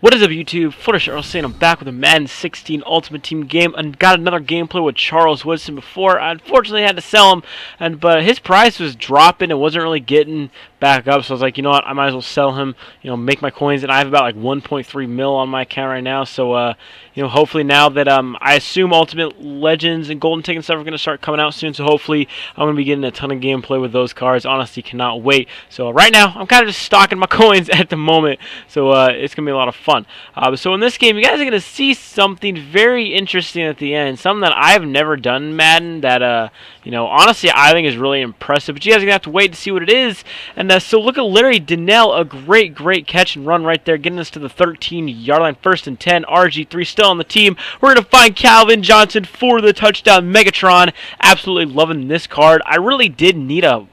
What is up, YouTube? Charles saying I'm back with a Madden 16 Ultimate Team game and got another gameplay with Charles Woodson before. I unfortunately had to sell him, but his price was dropping and wasn't really getting back up, so I was like, you know what, I might as well sell him, make my coins, and I have about like 1.3 mil on my account right now, so hopefully now that I assume Ultimate Legends and Golden Ticket and stuff are going to start coming out soon, so hopefully I'm going to be getting a ton of gameplay with those cards. Honestly, cannot wait. So right now, I'm kind of just stocking my coins at the moment, so it's going to be a lot of fun. So in this game, you guys are going to see something very interesting at the end, something that I've never done in Madden that, honestly, I think is really impressive, but you guys are going to have to wait to see what it is. And so look at Larry Donnell, a great catch and run right there, getting us to the 13-yard line, 1st and 10. RG3 still on the team. We're going to find Calvin Johnson for the touchdown. Megatron, absolutely loving this card. I really did need a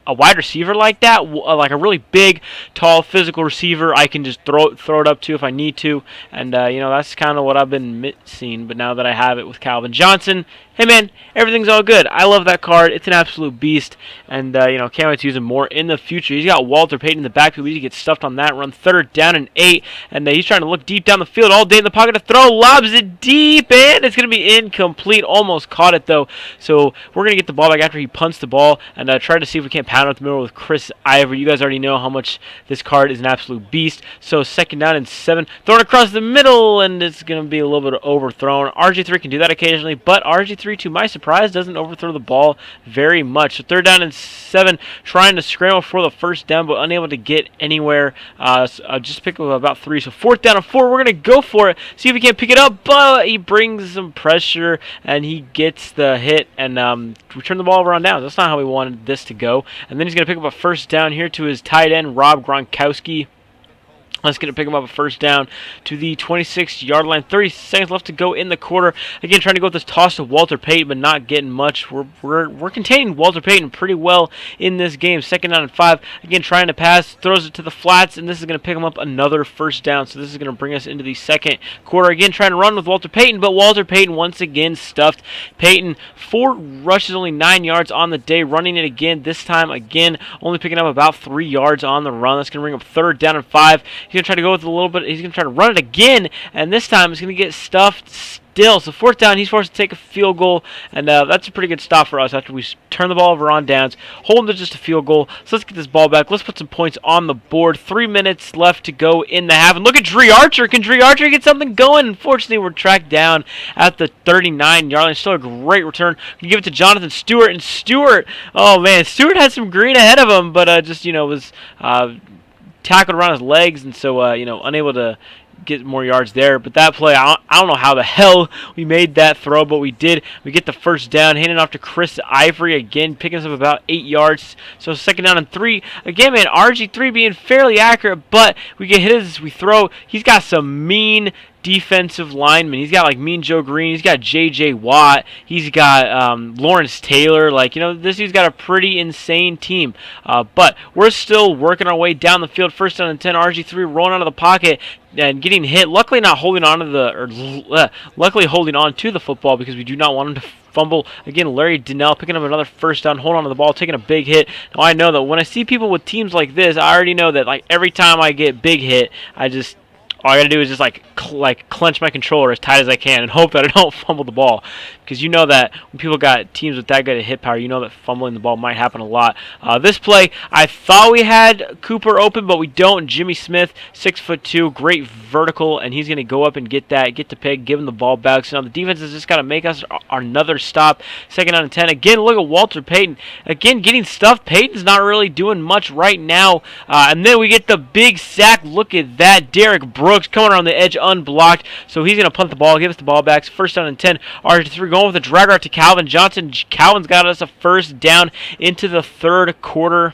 wide receiver like that, like a really big, tall, physical receiver I can just throw it up to if I need to, and that's kind of what I've been missing. But now that I have it with Calvin Johnson, hey man, everything's all good. I love that card. It's an absolute beast, and can't wait to use him more in the future. He's got Walter Payton in the backfield. We need to get stuffed on that run. 3rd down and 8, and he's trying to look deep down the field all day in the pocket to throw. Lobs it deep, and it's going to be incomplete. Almost caught it though. So we're going to get the ball back after he punts the ball and try to see if we can't pound out the middle with Chris Ivory. You guys already know how much this card is an absolute beast. So 2nd down and 7, thrown across the middle, and it's going to be a little bit overthrown. RG3 can do that occasionally, but RG3, to my surprise, doesn't overthrow the ball very much. So 3rd down and 7, trying to scramble for the 1st down, but unable to get anywhere. Just pick up about 3. So 4th down and 4, we're going to go for it, see if we can't pick it up, but he brings some pressure, and he gets the hit, and we turn the ball over on downs. That's not how we wanted this to go. And then he's going to pick up a 1st down here to his tight end, Rob Gronkowski. Let's get to pick him up a 1st down to the 26-yard line. 30 seconds left to go in the quarter. Again, trying to go with this toss to Walter Payton, but not getting much. We're containing Walter Payton pretty well in this game. 2nd down and 5. Again, trying to pass, throws it to the flats, and this is going to pick him up another 1st down. So this is going to bring us into the 2nd quarter. Again, trying to run with Walter Payton, but Walter Payton once again stuffed. Payton, 4 rushes, only 9 yards on the day. Running it again. This time, again, only picking up about 3 yards on the run. That's going to bring up 3rd down and 5. He's going to try to go with a little bit. He's going to try to run it again, and this time he's going to get stuffed still. So 4th down, he's forced to take a field goal, and that's a pretty good stop for us after we turn the ball over on downs. Hold him to just a field goal. So let's get this ball back. Let's put some points on the board. 3 minutes left to go in the half. And look at Dree Archer. Can Dree Archer get something going? Unfortunately, we're tracked down at the 39-yard line. Still a great return. We give it to Jonathan Stewart, and Stewart, oh man, Stewart had some green ahead of him, but was tackled around his legs, and so unable to get more yards there. But that play, I don't know how the hell we made that throw, but we did. We get the 1st down, handing off to Chris Ivory again, picking us up about 8 yards. So 2nd down and 3. Again, man, RG3 being fairly accurate, but we get hit as we throw. He's got some mean defensive linemen. He's got like Mean Joe Green. He's got J.J. Watt. He's got Lawrence Taylor. This dude's got a pretty insane team. But we're still working our way down the field. 1st down and 10. RG3 rolling out of the pocket and getting hit. Luckily, not holding on to luckily holding on to the football because we do not want him to fumble. Again, Larry Donnell picking up another 1st down, holding on to the ball, taking a big hit. Now I know that when I see people with teams like this, I already know that like every time I get big hit, all I gotta do is just like clench my controller as tight as I can and hope that I don't fumble the ball, because you know that when people got teams with that good of hit power, you know that fumbling the ball might happen a lot. This play, I thought we had Cooper open, but we don't. Jimmy Smith, 6'2", great vertical, and he's gonna go up and get the pick, give him the ball back. So now the defense has just got to make us another stop. 2nd down and 10. Again, look at Walter Payton. Again, getting stuffed. Payton's not really doing much right now. And then we get the big sack. Look at that. Derek Brooks coming around the edge unblocked, so he's going to punt the ball, give us the ball back. 1st down and 10. RG3 going with a drag route to Calvin Johnson. Calvin's got us a 1st down into the 3rd quarter.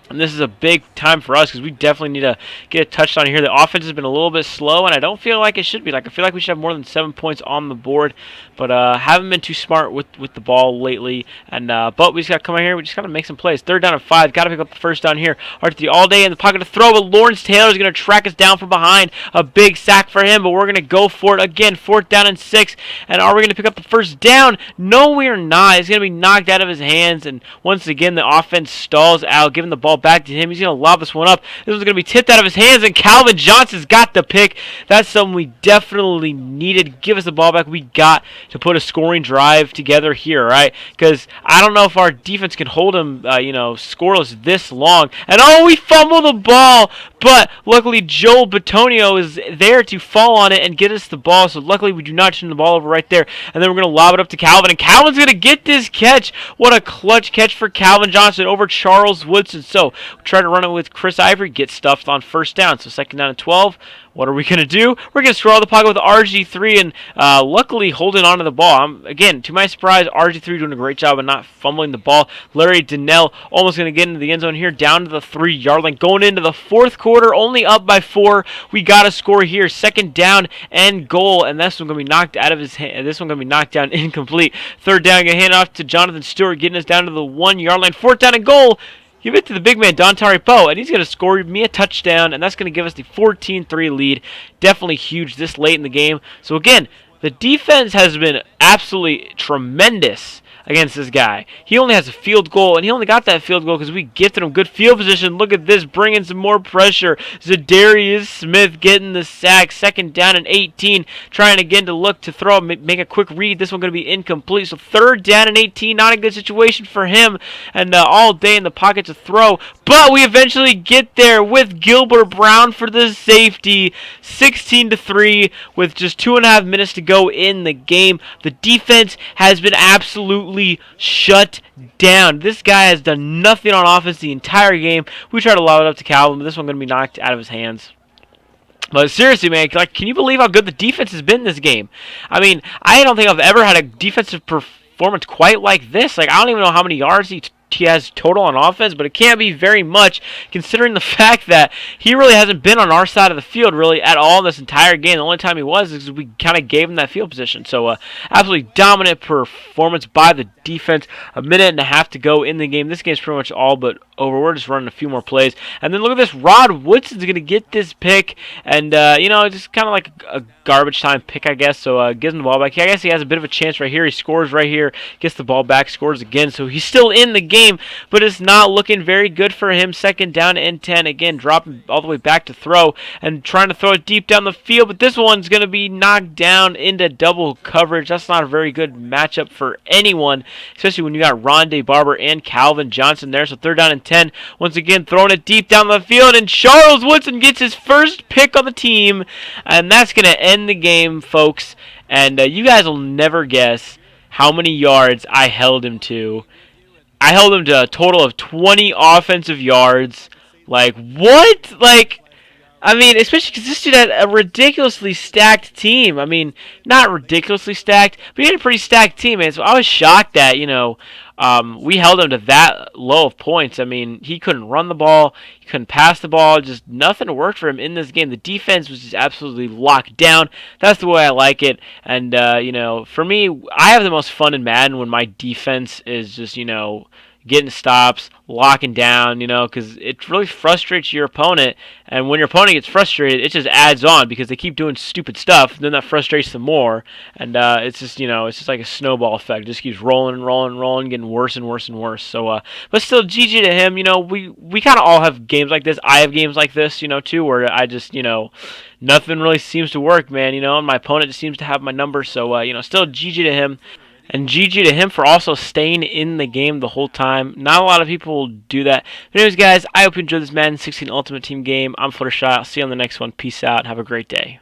And this is a big time for us because we definitely need to get a touchdown here. The offense has been a little bit slow, and I don't feel like it should be. I feel like we should have more than 7 points on the board, but haven't been too smart with the ball lately. And but we just got to come out here. We just got to make some plays. 3rd down and 5. Got to pick up the 1st down here. RT all day in the pocket to throw, but Lawrence Taylor is going to track us down from behind. A big sack for him, but we're going to go for it again. 4th down and 6. And are we going to pick up the 1st down? No, we are not. It's going to be knocked out of his hands, and once again the offense stalls out, giving the ball ball back to him. He's going to lob this one up. This one's going to be tipped out of his hands, and Calvin Johnson's got the pick. That's something we definitely needed. Give us the ball back. We got to put a scoring drive together here, right? Because I don't know if our defense can hold him, scoreless this long. And oh, we fumble the ball, but luckily Joel Batonio is there to fall on it and get us the ball. So luckily we do not turn the ball over right there. And then we're going to lob it up to Calvin, and Calvin's going to get this catch. What a clutch catch for Calvin Johnson over Charles Woodson. So we try to run it with Chris Ivory, get stuffed on first down. So second down and 12. What are we going to do? We're going to scroll the pocket with RG3 and luckily holding on to the ball. Again, to my surprise, RG3 doing a great job of not fumbling the ball. Larry Donnell almost going to get into the end zone here, down to the 3-yard line. Going into the fourth quarter, only up by 4. We got to score here. Second down and goal, and this one going to be knocked out of his hand. This one going to be knocked down incomplete. Third down, going to hand off to Jonathan Stewart, getting us down to the 1-yard line. Fourth down and goal. Give it to the big man, Dontari Poe, and he's going to score me a touchdown, and that's going to give us the 14-3 lead. Definitely huge this late in the game. So again, the defense has been absolutely tremendous against this guy. He only has a field goal, and he only got that field goal because we gifted him good field position. Look at this, bringing some more pressure. Zadarius Smith getting the sack. Second down and 18, trying again to look to throw, make a quick read. This one going to be incomplete. So third down and 18, not a good situation for him, and all day in the pocket to throw. But we eventually get there with Gilbert Brown for the safety. 16-3 with just 2.5 minutes to go in the game. The defense has been absolutely shut down. This guy has done nothing on offense the entire game. We tried to lob it up to Calvin, but this one going to be knocked out of his hands. But seriously, man, can you believe how good the defense has been this game? I mean, I don't think I've ever had a defensive performance quite like this. Like, I don't even know how many yards he has total on offense, but it can't be very much considering the fact that he really hasn't been on our side of the field really at all this entire game. The only time he was is we kind of gave him that field position. So absolutely dominant performance by the defense. A minute and a half to go in the game. This game's pretty much all but over. We're just running a few more plays. And then look at this. Rod Woodson's going to get this pick, and just kind of like a garbage time pick, I guess. So gives him the ball back. I guess he has a bit of a chance right here. He scores right here, gets the ball back, scores again. So he's still in the game, but it's not looking very good for him. Second down and 10. Again, dropping all the way back to throw and trying to throw it deep down the field, but this one's going to be knocked down into double coverage. That's not a very good matchup for anyone, especially when you got Rondé Barber and Calvin Johnson there. So third down and 10. Once again, throwing it deep down the field, and Charles Woodson gets his first pick on the team, and that's going to end the game, folks. And you guys will never guess how many yards I held him to. I held him to a total of 20 offensive yards. Like, what? Like, I mean, especially because this dude had a ridiculously stacked team. I mean, not ridiculously stacked, but he had a pretty stacked team, man. So I was shocked that, we held him to that low of points. I mean, he couldn't run the ball. He couldn't pass the ball. Just nothing worked for him in this game. The defense was just absolutely locked down. That's the way I like it. And, for me, I have the most fun in Madden when my defense is just, getting stops, locking down, because it really frustrates your opponent. And when your opponent gets frustrated, it just adds on because they keep doing stupid stuff. Then that frustrates them more. And it's just, it's just like a snowball effect. It just keeps rolling and rolling and rolling, getting worse and worse and worse. So, but still, GG to him. We kind of all have games like this. I have games like this, too, where I just, nothing really seems to work, man. And my opponent just seems to have my number. So, still GG to him. And GG to him for also staying in the game the whole time. Not a lot of people do that. But anyways, guys, I hope you enjoyed this Madden 16 Ultimate Team game. I'm Fluttershy. I'll see you on the next one. Peace out. Have a great day.